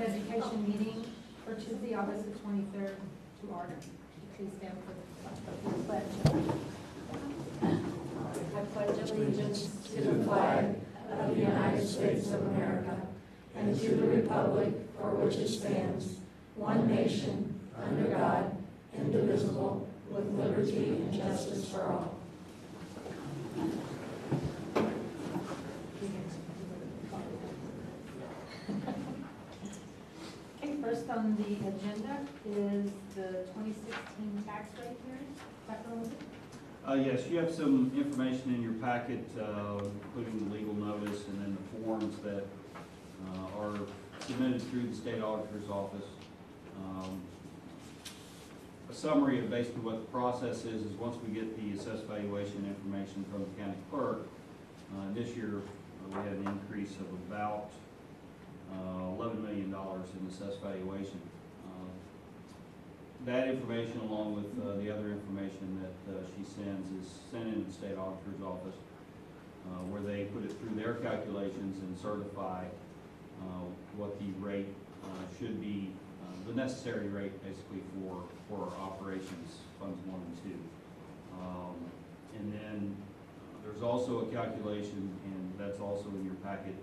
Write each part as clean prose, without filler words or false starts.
Education meeting for Tuesday, August the 23rd to order. Please stand for the pledge. I pledge allegiance to the flag of the United States of America and to the republic for which it stands, one nation, under God, indivisible, with liberty and justice for all. Okay, first on the agenda is the 2016 tax rate hearing. Dr. Lindsay? Yes, you have some information in your packet, including the legal notice and then the forms that are submitted through the state auditor's office. A summary of basically what the process is once we get the assessed valuation information from the county clerk, this year we had an increase of about $11 million in assessed valuation. That information, along with the other information that she sends, is sent in the state auditor's office, where they put it through their calculations and certify what the rate should be, the necessary rate basically for our operations, funds 1 and 2. And then there's also a calculation, and that's also in your packet,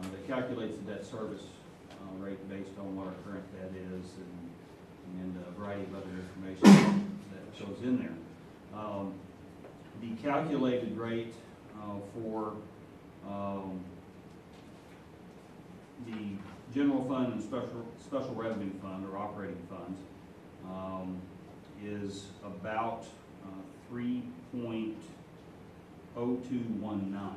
that calculates the debt service rate based on what our current debt is and a variety of other information that goes in there. The calculated rate for the general fund and special revenue fund or operating funds is about 3.0219,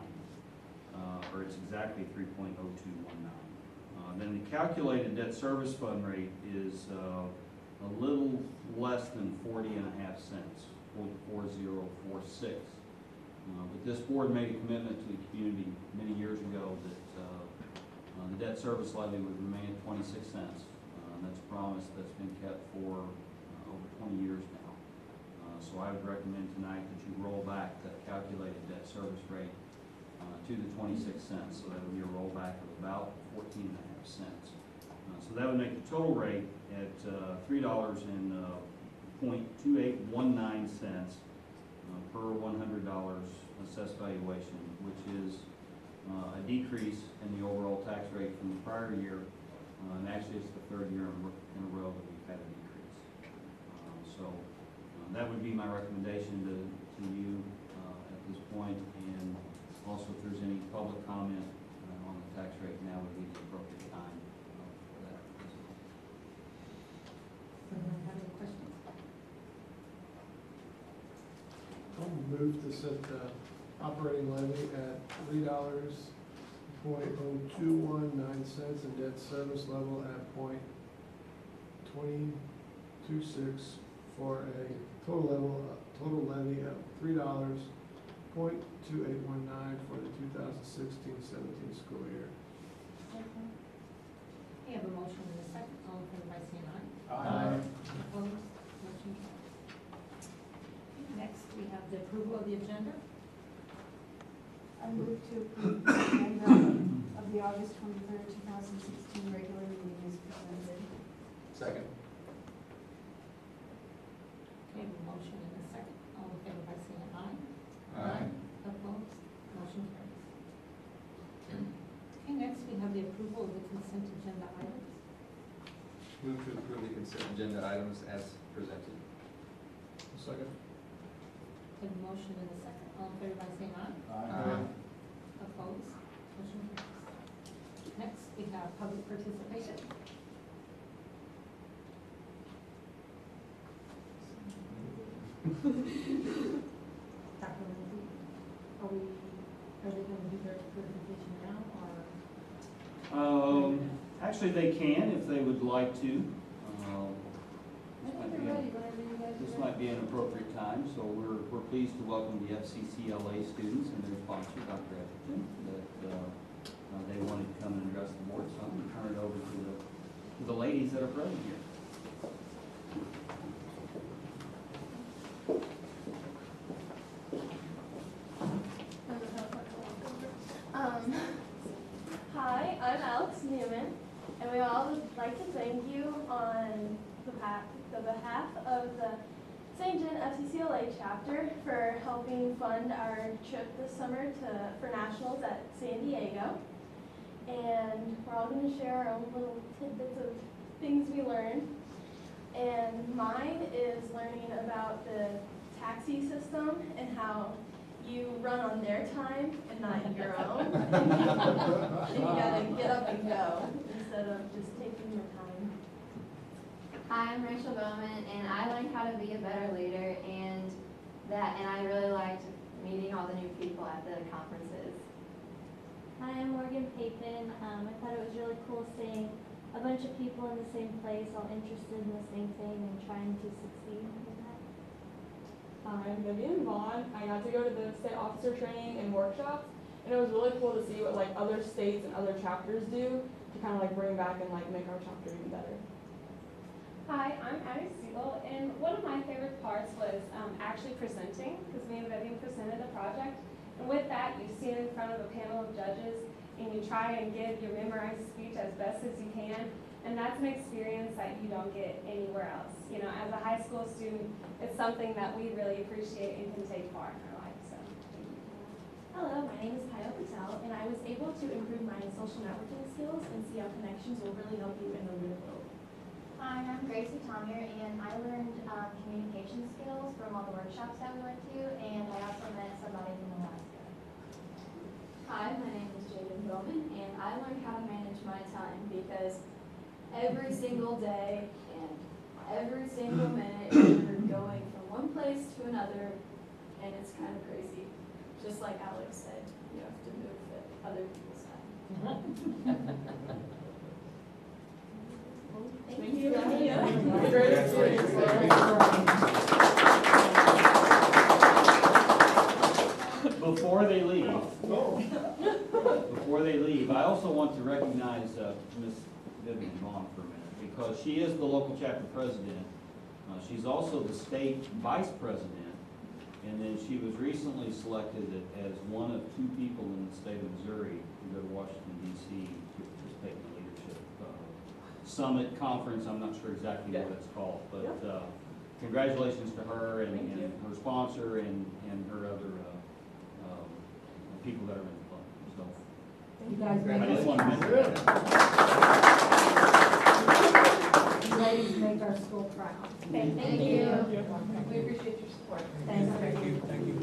or it's exactly 3.0219. Then the calculated debt service fund rate is a little less than 40.5 cents, 0.4046. But this board made a commitment to the community many years ago that the debt service levy would remain at 26 cents. That's a promise that's been kept for over 20 years now. So I would recommend tonight that you roll back that calculated debt service rate to the 26 cents. So that would be a rollback of about 14.5 cents. So that would make the total rate at $3.2819 per $100 assessed valuation, which is a decrease in the overall tax rate from the prior year, and actually it's the third year in a row that we've had a decrease. That would be my recommendation to you at this point, and also if there's any public comment on the tax rate, now would be the appropriate time for that. Anyone have any questions? I'll move to set the operating levy at $3.0219 and debt service level at .2026 for a total levy of $3.2819 for the 2016-17 school year. Okay. We have a motion and a second. All in favor by saying aye. Aye. Opposed? Motion carries. Next, we have the approval of the agenda. I move to approve the agenda of the August 23rd, 2016 regular meeting as presented. Second. We have a motion and a second. All in favor by saying aye. Aye. Opposed? Motion carries. Okay, next we have the approval of the consent agenda items. Move to approve the consent agenda items as presented. Second. We have a motion and a second. All in favor by saying aye. Aye. Opposed? Motion carries. Next, we have public participation. Dr. Lindsay, are they going to do their presentation now, or? Actually, they can if they would like to. Whenever you're ready, whenever you guys are This ready. might be an appropriate time, so we're pleased to welcome the FCCLA students and their sponsor, Dr. Etherton, that they wanted to come and address the board. So I'm going to turn it over to the ladies that are present here. Hi, I'm Alex Newman, and we all like to thank you on the behalf of the St. John FCCLA chapter for helping fund our trip this summer for nationals at San Diego. And we're all going to share our own little tidbits of things we learned. And mine is learning about the taxi system and how you run on their time and not your own. And you gotta get up and go instead of just taking your time. Hi, I'm Rachel Bowman, and I learned how to be a better leader, and I really liked meeting all the new people at the conferences. Hi, I'm Morgan Papen. I thought it was really cool seeing a bunch of people in the same place, all interested in the same thing and trying to succeed in that. I'm Vivian Vaughn. I got to go to the state officer training and workshops, and it was really cool to see what like other states and other chapters do to kind of like bring back and like make our chapter even better. Hi, I'm Addie Siegel, and one of my favorite parts was actually presenting, because me and Vivian presented the project. And with that, you stand in front of a panel of judges, and you try and give your memorized speech as best as you can. And that's an experience that you don't get anywhere else. You know, as a high school student, it's something that we really appreciate and can take part in our life. So, thank you. Hello, my name is Kyle Patel, and I was able to improve my social networking skills and see how connections will really help you in the real world. Hi, I'm Gracie Tomier, and I learned communication skills from all the workshops that we went to, and I also met somebody from Alaska. Hi, my name is Jaden Bowman, and I learned how to manage my time because every single day and every single minute you're going from one place to another, and it's kind of crazy. Just like Alex said, you have to move at other people's time. Thank you. Before they leave, I also want to recognize Ms. Vivian Vaughn for a minute, because she is the local chapter president. She's also the state vice president, and then she was recently selected as one of 2 people in the state of Missouri to go to Washington, D.C. to participate in the leadership summit conference. I'm not sure exactly what it's called, but congratulations to her and her sponsor and her other people that are in the club. So You guys make I just want to mention that. You ladies make our school proud. Thank you. We appreciate your support. Thanks. Thank you, thank you.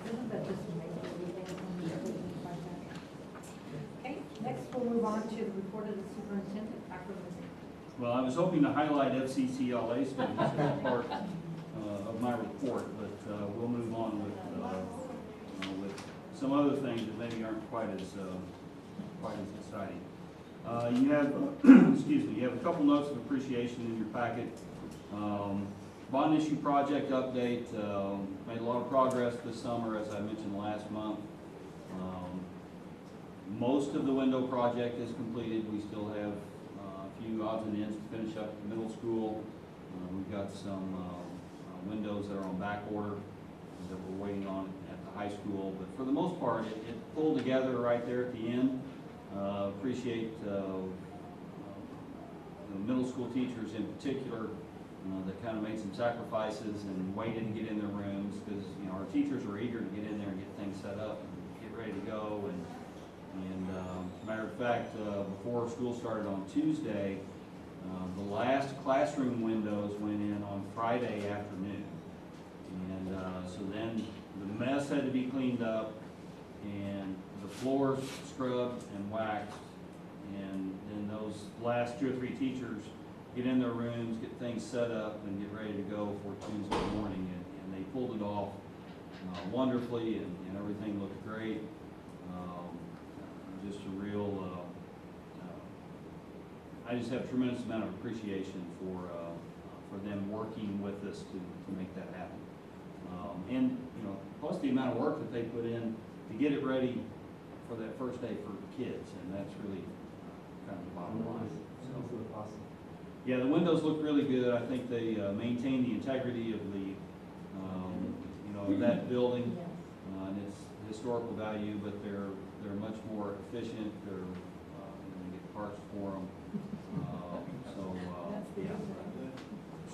Isn't that just amazing? Okay, next we'll move on to the report of the superintendent, Dr. Lindsay. Well, I was hoping to highlight FCCLA students as part of my report, but we'll move on with some other things that maybe aren't quite as exciting. You have, excuse me, you have a couple notes of appreciation in your packet. Bond issue project update, made a lot of progress this summer, as I mentioned last month. Most of the window project is completed. We still have a few odds and ends to finish up the middle school. We've got some windows that are on back order that we're waiting on at the high school, but for the most part, it pulled together right there at the end. Appreciate the middle school teachers in particular that kind of made some sacrifices and waited to get in their rooms, because our teachers are eager to get in there and get things set up and get ready to go. And matter of fact, before school started on Tuesday, the last classroom windows went in on Friday afternoon. And so then the mess had to be cleaned up, and the floors scrubbed and waxed, and then those last 2 or 3 teachers get in their rooms, get things set up, and get ready to go for Tuesday morning. And they pulled it off wonderfully, and everything looked great. Just a real, I just have a tremendous amount of appreciation for them working with us to make that happen. And plus the amount of work that they put in to get it ready for that first day for kids, and that's really kind of the bottom line. So, yeah, the windows look really good. I think they maintain the integrity of the, that building and its historical value, but they're much more efficient. They get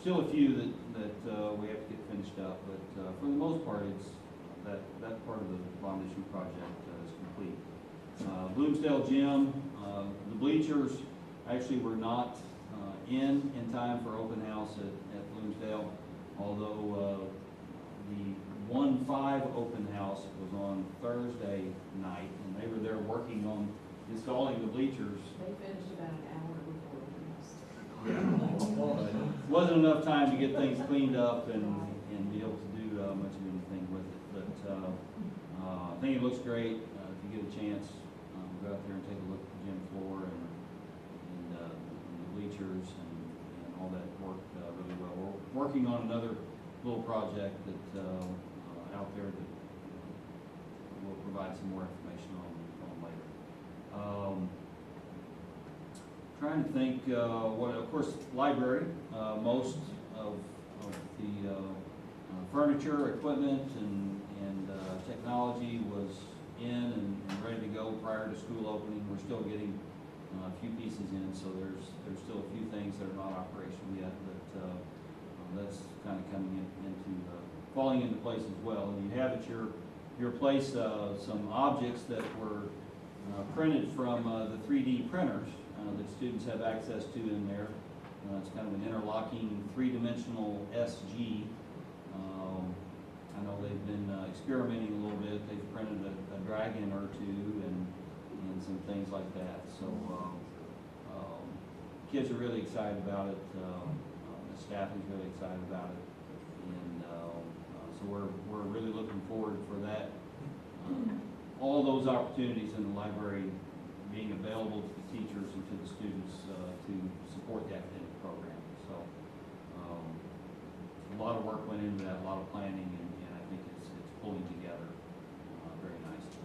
still a few that we have to get finished up, but for the most part, it's, that part of the bond issue project is complete. Bloomsdale Gym, the bleachers actually were not in time for open house at Bloomsdale, although the 1-5 open house was on Thursday night, and they were there working on installing the bleachers. They finished about an hour before we missed. Wasn't enough time to get things cleaned up and be able to do much of anything with it, but I think it looks great. If you get a chance, go out there and take a look at the gym floor and the bleachers and all that worked really well. We're working on another little project that out there that we'll provide some more information on later. Trying to think what, of course, library. Most of the furniture, equipment, and technology was in and ready to go prior to school opening. We're still getting a few pieces in, so there's still a few things that are not operational yet, but that's kind of coming into falling into place as well. And you have at your place some objects that were printed from the 3D printers that students have access to in there. It's kind of an interlocking three-dimensional SG. I know they've been experimenting a little bit. They've printed a dragon or two and some things like that. So kids are really excited about it. The staff is really excited about it, and so we're really looking forward for that. All those opportunities in the library being available to the teachers and to the students to support the academic program. So a lot of work went into that, a lot of planning, and I think it's pulling together very nicely.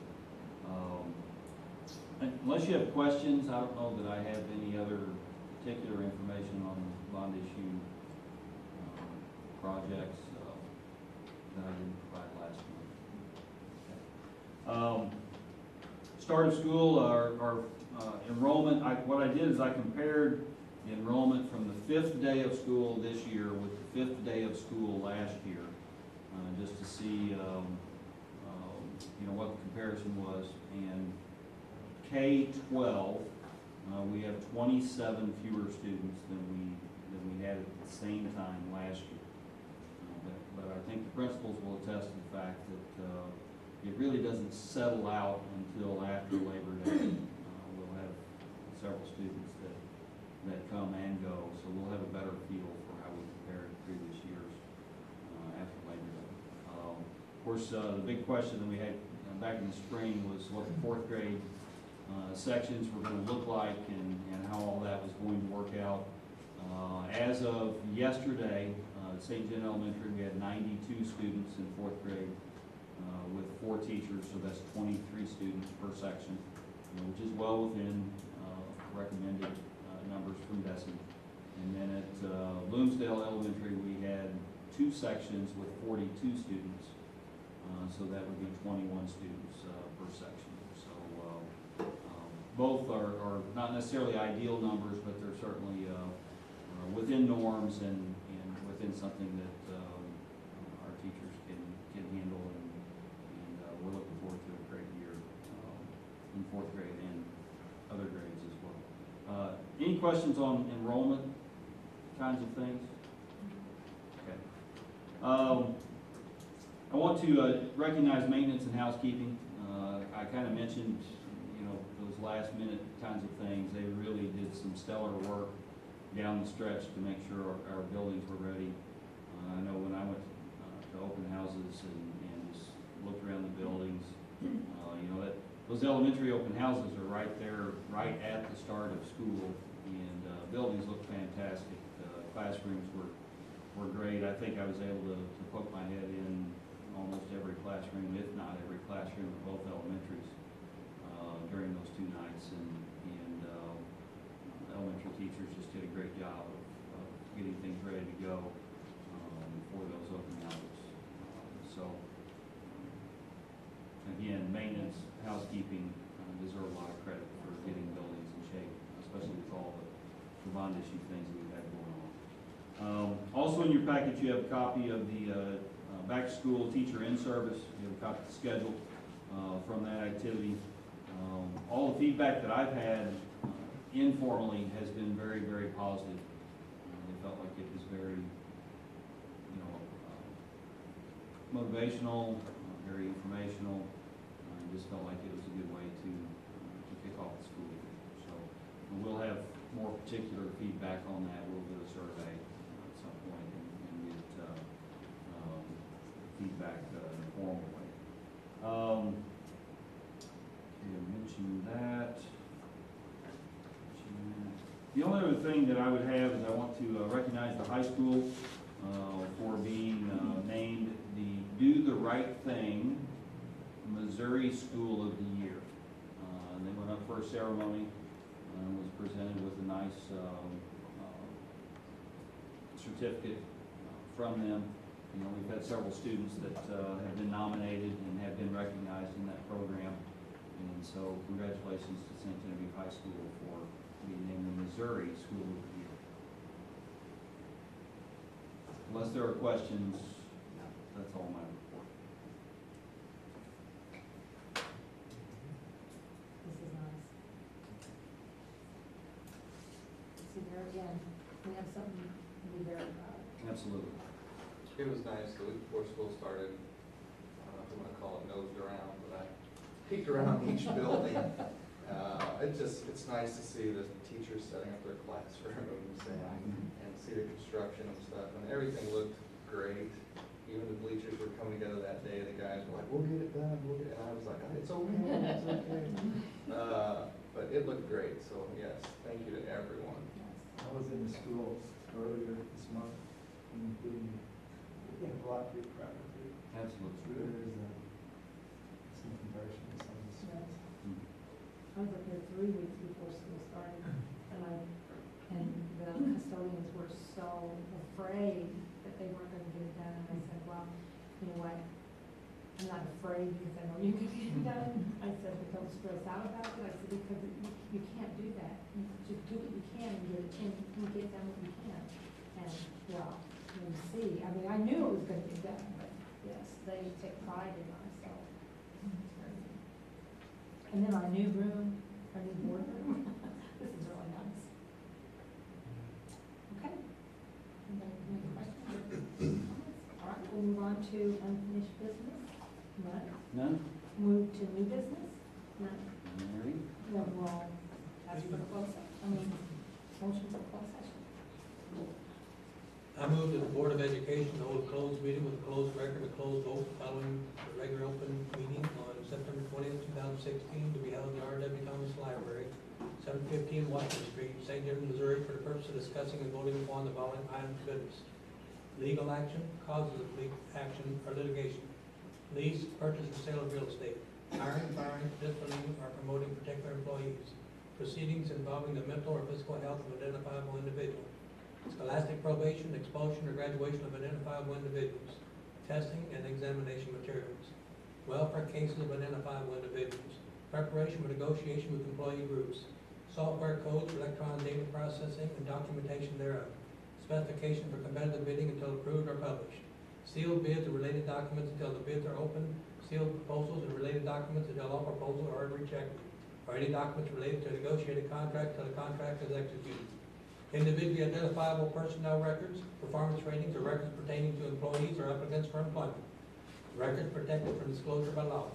Unless you have questions, I don't know that I have any other particular information on bond issue projects that I didn't provide last month. Start of school, our enrollment, what I did is I compared the enrollment from the 5th day of school this year with the 5th day of school last year, just to see what the comparison was. And K-12, we have 27 fewer students than we had at the same time last year. But I think the principals will attest to the fact that it really doesn't settle out until after Labor Day. We'll have several students that come and go, so we'll have a better feel for how we compare to previous years after Labor Day. Of course, the big question that we had back in the spring was what the 4th grade sections were going to look like and how all that was going to work out. As of yesterday, at St. John Elementary, we had 92 students in 4th grade with 4 teachers, so that's 23 students per section, which is well within recommended numbers from DESI. And then at Bloomsdale Elementary, we had 2 sections with 42 students, so that would be 21 students per section. So both are not necessarily ideal numbers, but they're certainly within norms and within something that our teachers can handle, and we're looking forward to a great year in 4th grade and other grades as well. Any questions on enrollment kinds of things? Okay. I want to recognize maintenance and housekeeping. I kind of mentioned, those last minute kinds of things. They really did some stellar work down the stretch to make sure our buildings were ready. I know when I went to open houses and just looked around the buildings, those elementary open houses are right there, right at the start of school, and buildings look fantastic. Classrooms were great. I think I was able to poke my head in almost every classroom, if not every classroom at both elementaries during those 2 nights, and elementary teachers just did a great job of getting things ready to go for those open houses. So again, maintenance, housekeeping deserve a lot of credit for getting buildings in shape, especially with all the bond issue things that we've had going on. Also in your package, you have a copy of the back-to-school teacher in-service. You have a copy of the schedule from that activity. All the feedback that I've had informally has been very, very positive. They felt like it was very, motivational, very informational. Just felt like it was a good way to kick off the school year. So we'll have more particular feedback on that. We'll do a survey at some point and get feedback in a formal way. You mentioned that. The only other thing that I would have is I want to recognize the high school for being named the Do the Right Thing Missouri School of the Year. They went up for a ceremony and was presented with a nice certificate from them. We've had several students that have been nominated and have been recognized in that program. And so congratulations to St. Genevieve High School for being named the Missouri School of the Year. Unless there are questions, that's all my report. This is nice. See, there again, we have something to be very proud of. Absolutely. It was nice, the week before school started, I don't know if you want to call it nosed around, but I peeked around each building. It's nice to see the teachers setting up their classrooms and see the construction and stuff, and everything looked great. Even the bleachers were coming together that day, the guys were like, we'll get it done, and I was like, it's okay, it's okay. But it looked great, so yes, thank you to everyone. I was in the schools earlier this month, including a lot to be proud of. Absolutely. There is some conversion in some of the schools. I was up there 3 weeks before school started, and the custodians were so afraid that they weren't going to get it done. And I said, well, you know what? I'm not afraid because I know you can get it done. I said, but don't stress out about it. I said, because you can't do that. You just do what you can and get it in, and get done what you can. And well, you see, I mean, I knew it was going to get done, but yes, they take pride in us. So. And then our new room, our new boardroom. This is really nice. Okay. Any questions? All right, we'll move on to unfinished business. None. None? Move to new business. None. Mary? Then we'll ask for closed session. Motion for closed session. I move that the Board of Education hold a closed meeting with a closed record, a closed vote following the regular open meeting on September 20th, 2016 to be held in the R.W. Thomas Library, 715 Washington Street, St. Genevieve, Missouri, for the purpose of discussing and voting upon the following items of business: legal action, causes of legal action or litigation, lease, purchase, or sale of real estate, hiring, firing, disciplining, or promoting particular employees, proceedings involving the mental or physical health of identifiable individual, scholastic probation, expulsion, or graduation of identifiable individuals, testing and examination materials, welfare cases of identifiable individuals, preparation for negotiation with employee groups, software codes for electronic data processing and documentation thereof, specification for competitive bidding until approved or published, sealed bids and related documents until the bids are open, sealed proposals and related documents until all proposals are rejected, or any documents related to a negotiated contract until the contract is executed. Individually identifiable personnel records, performance ratings, or records pertaining to employees or applicants for employment. Records protected from disclosure by law.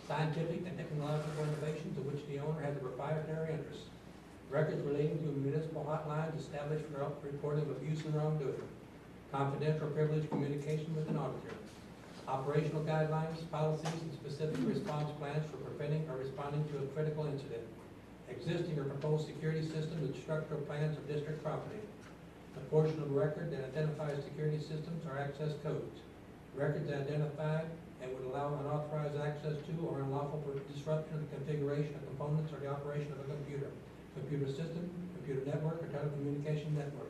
Scientific and technological innovations of which the owner has a proprietary interest. Records relating to municipal hotlines established for reporting of abuse and wrongdoing. Confidential privileged communication with an auditor. Operational guidelines, policies, and specific response plans for preventing or responding to a critical incident. Existing or proposed security systems and structural plans of district property. A portion of the record that identifies security systems or access codes. Records identified and would allow unauthorized access to or unlawful disruption of the configuration of components or the operation of a computer, computer system, computer network, or telecommunication network.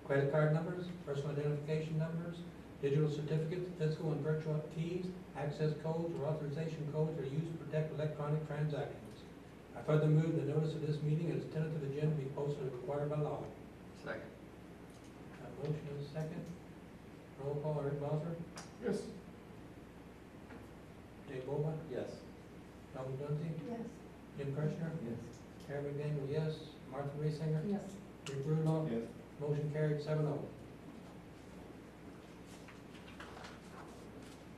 Credit card numbers, personal identification numbers, digital certificates, physical and virtual keys, access codes, or authorization codes are used to protect electronic transactions. I further move the notice of this meeting as tentative agenda be posted as required by law. Second. Motion is second. Roll call, Eric Bosser, Yes. Dave Boba, Yes. Robert Dunsey, Yes. Jim Kirchner, Yes. Karen McDaniel, yes. Martha Reesinger, Yes. Rick Rudolph, Yes. motion carried 7-0.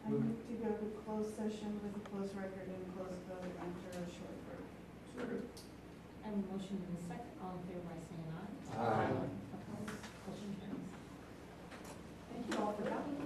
I move to go to closed session with a closed record and closed vote after a short break. Second. I have a motion and a second, all in favor by saying aye. Aye. Opposed, motion carries. Thank you all for coming.